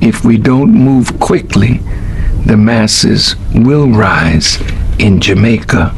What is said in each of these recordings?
If we don't move quickly, the masses will rise in Jamaica,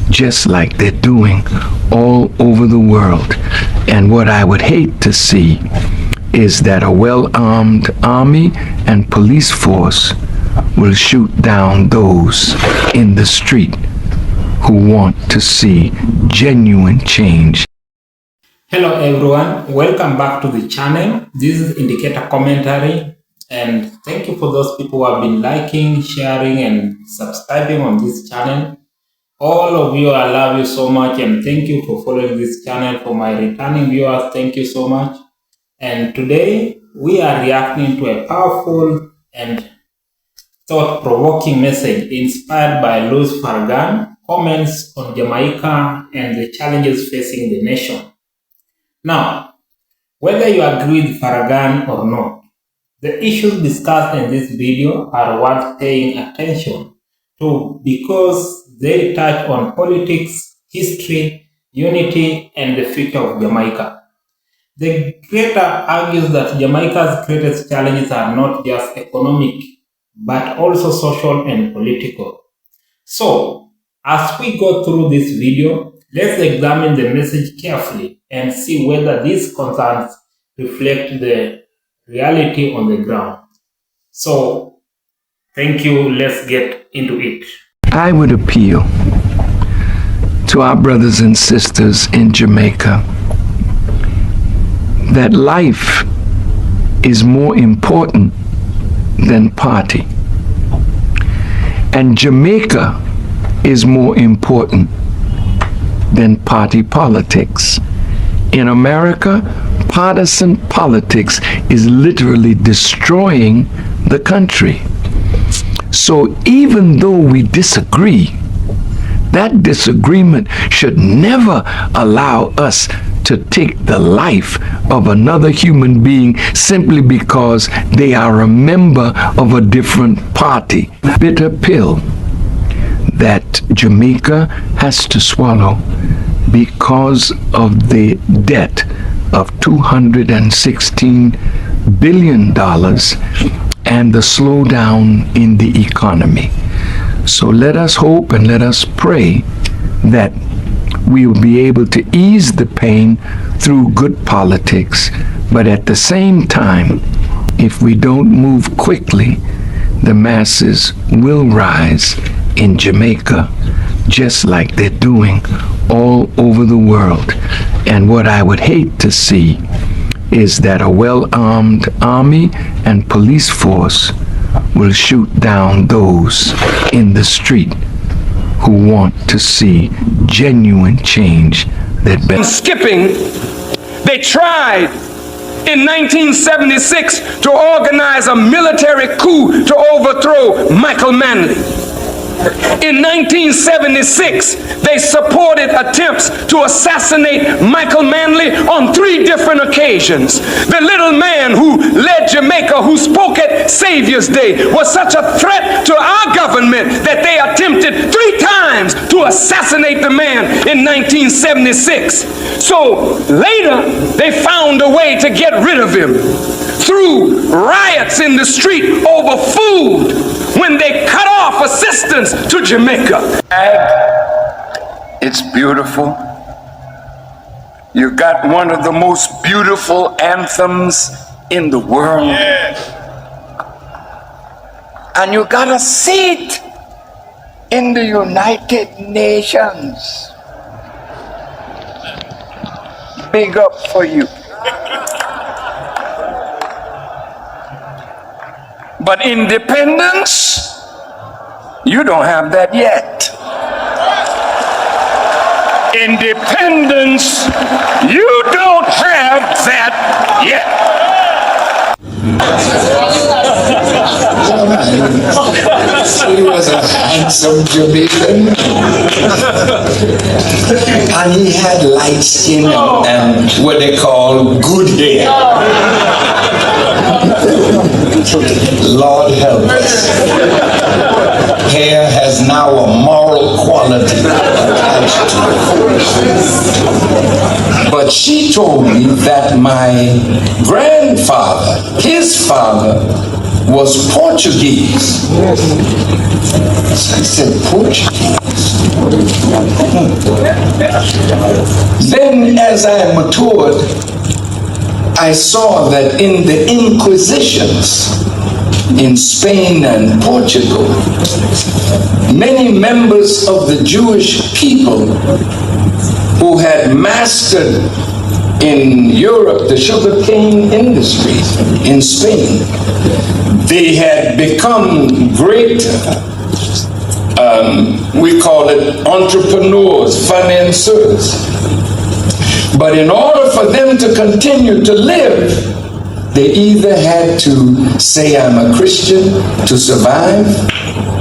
just like they're doing all over the world. And what I would hate to see is that a well-armed army and police force will shoot down those in the street who want to see genuine change. Hello everyone, welcome back to the channel. This is Indicator Commentary, and thank you for those people who have been liking, sharing and subscribing on this channel. All of you, I love you so much, and thank you for following this channel. For my returning viewers, thank you so much. And today we are reacting to a powerful and thought-provoking message inspired by Farrakhan comments on Jamaica and the challenges facing the nation. Now, whether you agree with Farrakhan or not, the issues discussed in this video are worth paying attention to because they touch on politics, history, unity, and the future of Jamaica. The creator argues that Jamaica's greatest challenges are not just economic, but also social and political. So, as we go through this video, let's examine the message carefully and see whether these concerns reflect the reality on the ground. So, thank you. Let's get into it. I would appeal to our brothers and sisters in Jamaica that life is more important than party, and Jamaica is more important than party politics. In America, partisan politics is literally destroying the country. So even though we disagree, that disagreement should never allow us to take the life of another human being simply because they are a member of a different party. Bitter pill that Jamaica has to swallow because of the debt of $216 billion and the slowdown in the economy. So let us hope and let us pray that we will be able to ease the pain through good politics. But at the same time, if we don't move quickly, the masses will rise in Jamaica, just like they're doing all over the world. And what I would hate to see is that a well-armed army and police force will shoot down those in the street who want to see genuine change that skipping, they tried in 1976 to organize a military coup to overthrow Michael Manley. In 1976, they supported attempts to assassinate Michael Manley on 3 different occasions. The little man who led Jamaica, who spoke at Savior's Day, was such a threat to our government that they attempted 3 times to assassinate the man in 1976. So later, they found a way to get rid of him through riots in the street over food when they cut off assistance to Jamaica. It's beautiful. You got one of the most beautiful anthems in the world. And you got a seat in the United Nations. Big up for you. But independence, you don't have that yet. Independence, you don't have that yet. He was a handsome Jamaican, and he had light skin and what they call good hair. Lord help us. Hair has now a moral quality attached to it. But she told me that my grandfather, his father, was Portuguese. I said, Portuguese? Then as I matured, I saw that in the Inquisitions in Spain and Portugal, many members of the Jewish people who had mastered in Europe the sugarcane industry in Spain, they had become great, we call it entrepreneurs, financiers. But in order for them to continue to live, they either had to say, I'm a Christian to survive,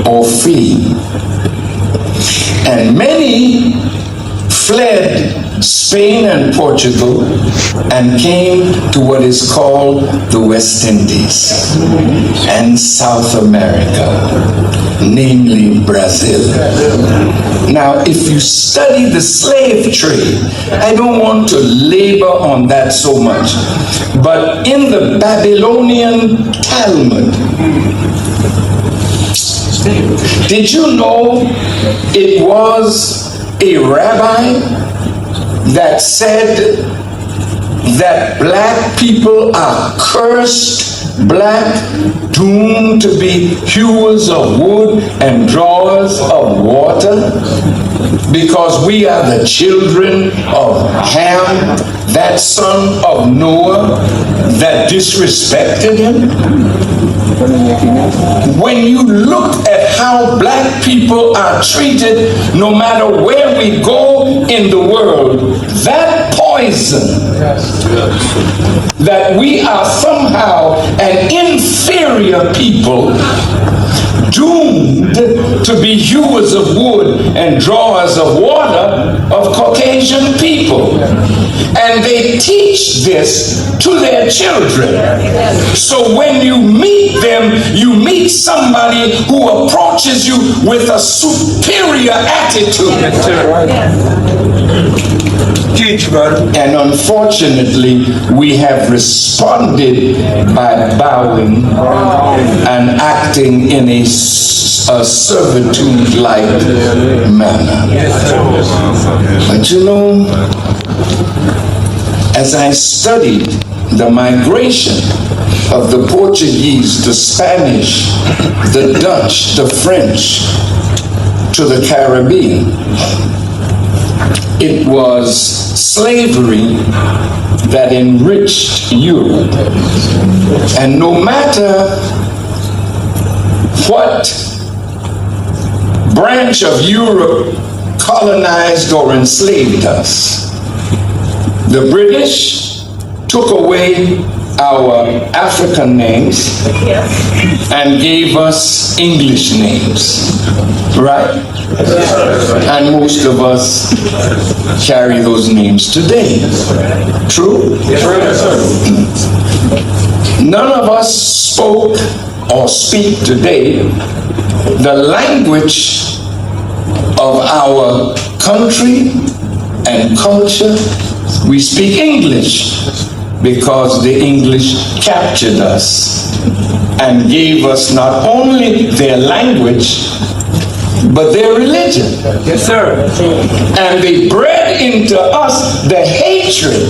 or flee. And many fled Spain and Portugal and came to what is called the West Indies and South America, namely Brazil. Now, if you study the slave trade, I don't want to labor on that so much, but in the Babylonian Talmud, did you know it was a rabbi that said that black people are cursed, black, doomed to be hewers of wood and drawers of water, because we are the children of Ham, that son of Noah that disrespected him? When you look at how black people are treated, no matter where we go in the world, that poison that we are somehow an inferior people, doomed to be hewers of wood and drawers of water of Caucasian people. And they teach this to their children. So when you meet them, you meet somebody who approaches you with a superior attitude. And unfortunately, we have responded by bowing and acting in a servitude-like manner. But you know, as I studied the migration of the Portuguese, the Spanish, the Dutch, the French to the Caribbean, it was slavery that enriched Europe. And no matter what branch of Europe colonized or enslaved us, the British took away our African names and gave us English names, right? And most of us carry those names today. True? None of us spoke or speak today the language of our country and culture. We speak English because the English captured us and gave us not only their language, but their religion. Yes, sir. And they bred into us the hatred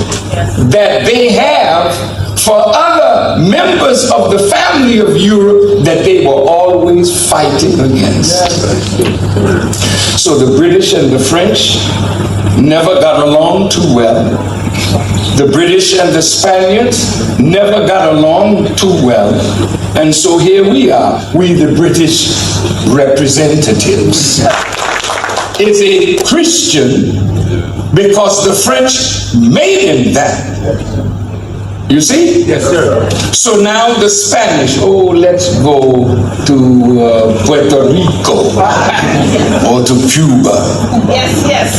that they have for other members of the family of Europe that they were always fighting against. So the British and the French never got along too well. The British and the Spaniards never got along too well. And so here we are, we the British representatives. It's a Christian because the French made him that. You see? Yes, sir. So now the Spanish, let's go to Puerto Rico or to Cuba. Yes, yes.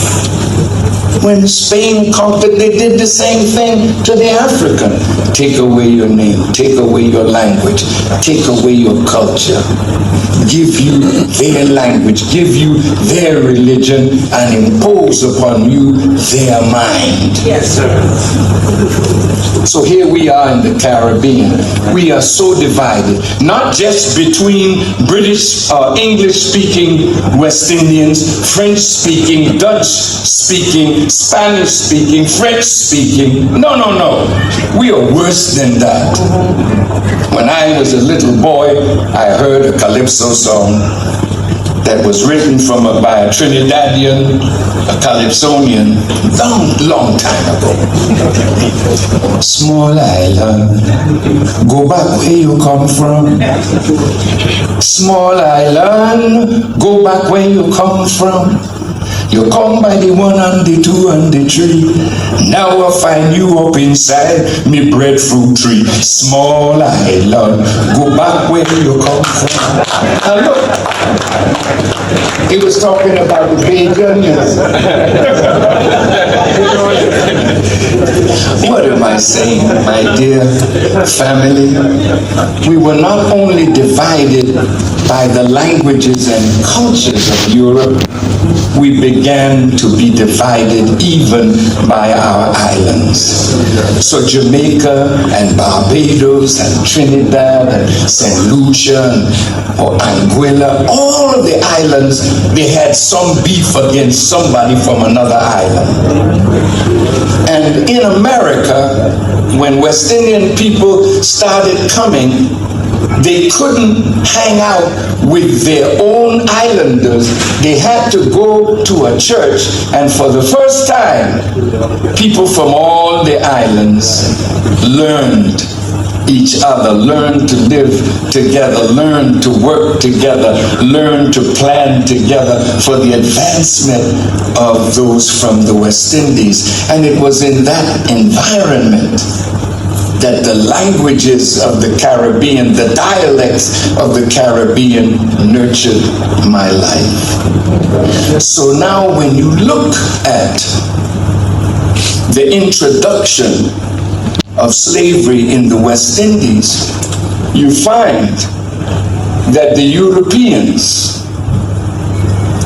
When Spain conquered, they did the same thing to the African. Take away your name, take away your language, take away your culture, give you their language, give you their religion, and impose upon you their mind. Yes, sir. So here we are in the Caribbean. We are so divided, not just between British or English-speaking West Indians, French-speaking, Dutch-speaking, Spanish-speaking, French-speaking. No, no, no. We are worse than that. When I was a little boy, I heard a calypso song that was written by a Trinidadian, a Calypsonian, long time ago. Small island, go back where you come from. Small island, go back where you come from. You come by the 1 and the 2 and the 3. Now I find you up inside me breadfruit tree. Small island, go back where you come from. And look, he was talking about the big onions. What am I saying, my dear family? We were not only divided by the languages and cultures of Europe, we began to be divided even by our islands. So Jamaica and Barbados and Trinidad and St. Lucia or Anguilla, all of the islands, they had some beef against somebody from another island. And in America, when West Indian people started coming, they couldn't hang out with their own islanders. They had to go to a church, and for the first time, people from all the islands learned each other, learned to live together, learned to work together, learned to plan together for the advancement of those from the West Indies. And it was in that environment that the languages of the Caribbean, the dialects of the Caribbean nurtured my life. So now when you look at the introduction of slavery in the West Indies, you find that the Europeans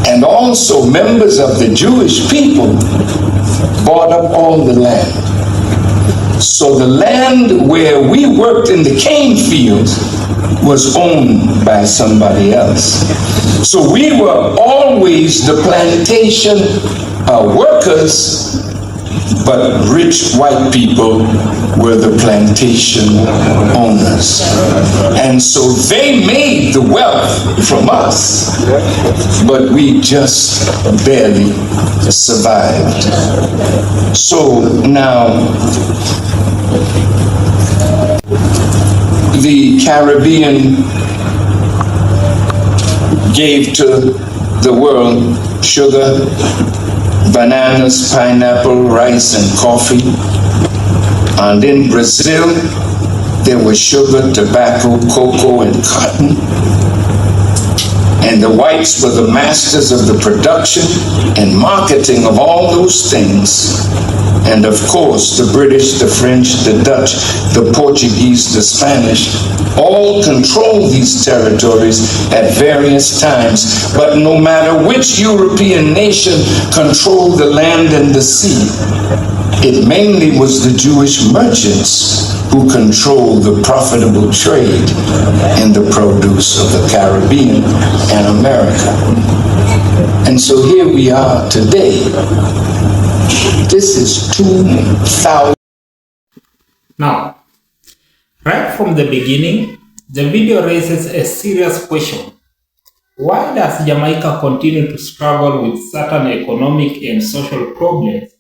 and also members of the Jewish people bought up all the land. So the land where we worked in the cane fields was owned by somebody else. So we were always the plantation workers, but rich white people were the plantation owners. And so they made the wealth from us, but we just barely survived. So now, the Caribbean gave to the world sugar, bananas, pineapple, rice, and coffee. And in Brazil, there was sugar, tobacco, cocoa, and cotton. And the whites were the masters of the production and marketing of all those things. And of course, the British, the French, the Dutch, the Portuguese, the Spanish, all controlled these territories at various times. But no matter which European nation controlled the land and the sea, it mainly was the Jewish merchants who controlled the profitable trade in the produce of the Caribbean and America. And so here we are today. This is 2000. Now, right from the beginning, the video raises a serious question. Why does Jamaica continue to struggle with certain economic and social problems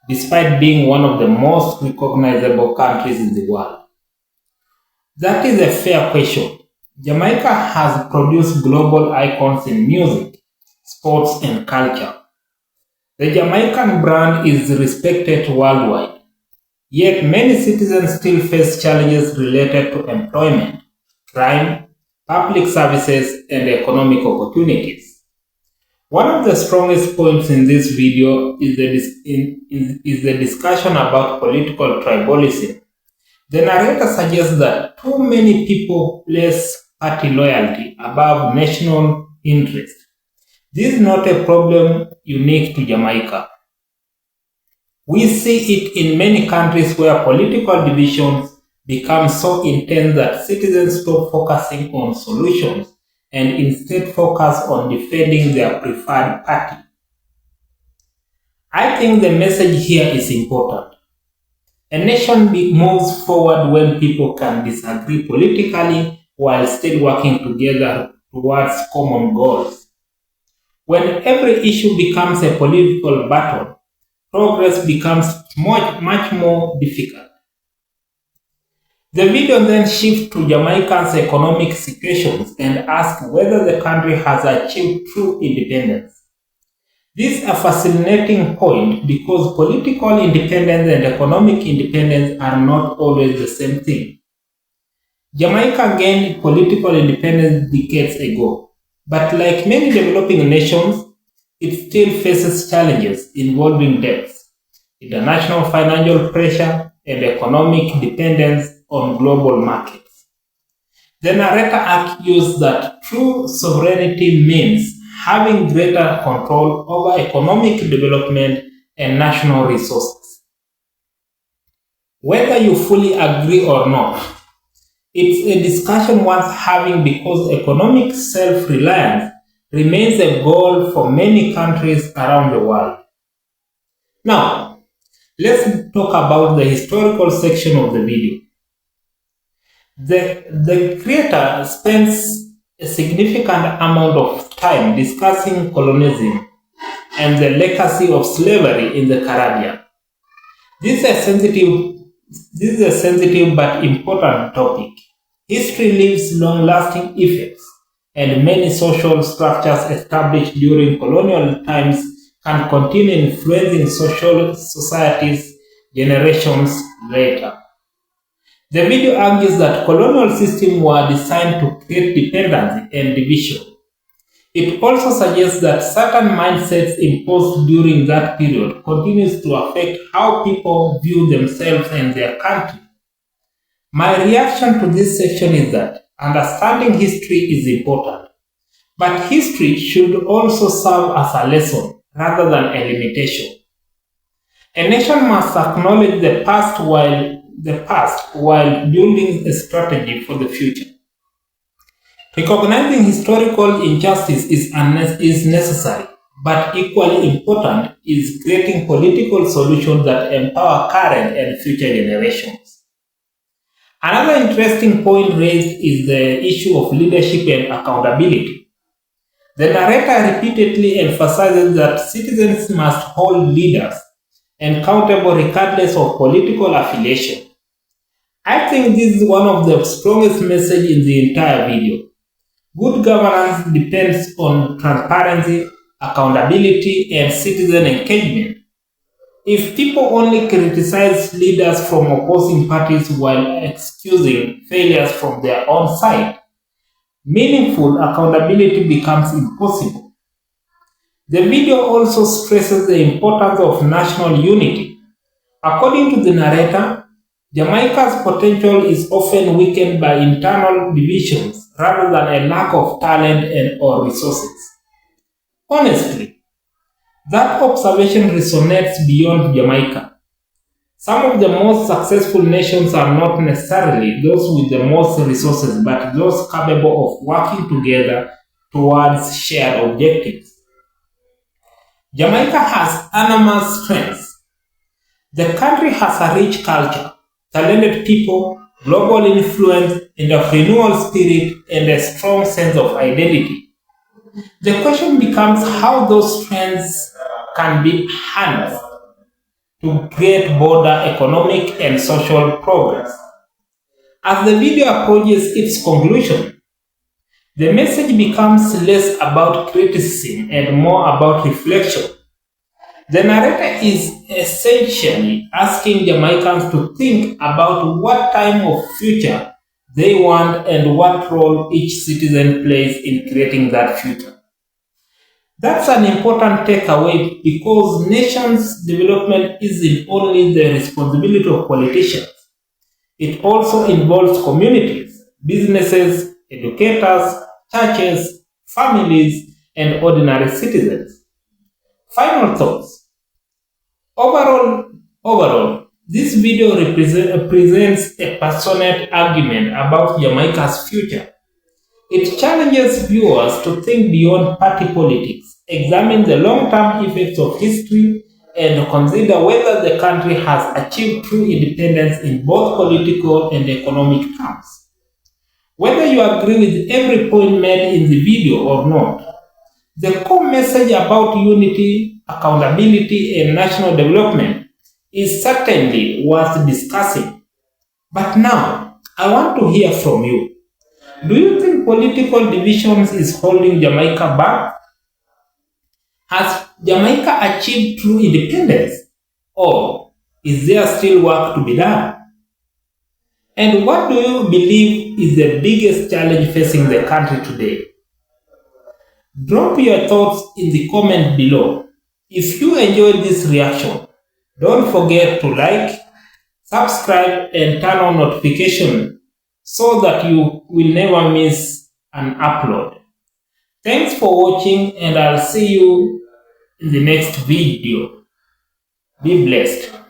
despite being one of the most recognizable countries in the world? That is a fair question. Jamaica has produced global icons in music, sports, and culture. The Jamaican brand is respected worldwide, yet many citizens still face challenges related to employment, crime, public services, and economic opportunities. One of the strongest points in this video is the discussion about political tribalism. The narrator suggests that too many people place party loyalty above national interest. This is not a problem unique to Jamaica. We see it in many countries where political divisions become so intense that citizens stop focusing on solutions and instead focus on defending their preferred party. I think the message here is important. A nation moves forward when people can disagree politically while still working together towards common goals. When every issue becomes a political battle, progress becomes much more difficult. The video then shifts to Jamaica's economic situations and asks whether the country has achieved true independence. This is a fascinating point because political independence and economic independence are not always the same thing. Jamaica gained political independence decades ago, but like many developing nations, it still faces challenges involving debts, international financial pressure, and economic dependence on global markets. The narrator argues that true sovereignty means having greater control over economic development and national resources. Whether you fully agree or not, it's a discussion worth having because economic self-reliance remains a goal for many countries around the world. Now, let's talk about the historical section of the video. The creator spends a significant amount of time discussing colonialism and the legacy of slavery in the Caribbean. This is a sensitive but important topic. History leaves long-lasting effects, and many social structures established during colonial times can continue influencing societies generations later. The video argues that colonial systems were designed to create dependency and division. It also suggests that certain mindsets imposed during that period continues to affect how people view themselves and their country. My reaction to this section is that understanding history is important, but history should also serve as a lesson rather than a limitation. A nation must acknowledge the past while building a strategy for the future. Recognizing historical injustice is necessary, but equally important is creating political solutions that empower current and future generations. Another interesting point raised is the issue of leadership and accountability. The narrator repeatedly emphasizes that citizens must hold leaders accountable regardless of political affiliation. I think this is one of the strongest messages in the entire video. Good governance depends on transparency, accountability, and citizen engagement. If people only criticize leaders from opposing parties while excusing failures from their own side, meaningful accountability becomes impossible. The video also stresses the importance of national unity. According to the narrator, Jamaica's potential is often weakened by internal divisions rather than a lack of talent or resources. Honestly, that observation resonates beyond Jamaica. Some of the most successful nations are not necessarily those with the most resources, but those capable of working together towards shared objectives. Jamaica has enormous strengths. The country has a rich culture, talented people, global influence, entrepreneurial spirit, and a strong sense of identity. The question becomes how those strengths can be harnessed to create broader economic and social progress. As the video approaches its conclusion, the message becomes less about criticism and more about reflection. The narrator is essentially asking Jamaicans to think about what type of future they want and what role each citizen plays in creating that future. That's an important takeaway because nations' development isn't only the responsibility of politicians. It also involves communities, businesses, educators, churches, families, and ordinary citizens. Final thoughts. Overall, this video presents a passionate argument about Jamaica's future. It challenges viewers to think beyond party politics, examine the long-term effects of history, and consider whether the country has achieved true independence in both political and economic terms. Whether you agree with every point made in the video or not, the core message about unity, accountability, and national development is certainly worth discussing. But now, I want to hear from you. Do you think political divisions is holding Jamaica back? Has Jamaica achieved true independence? Or is there still work to be done? And what do you believe is the biggest challenge facing the country today? Drop your thoughts in the comment below. If you enjoyed this reaction, don't forget to like, subscribe, and turn on notifications so that you will never miss an upload. Thanks for watching, and I'll see you in the next video. Be blessed.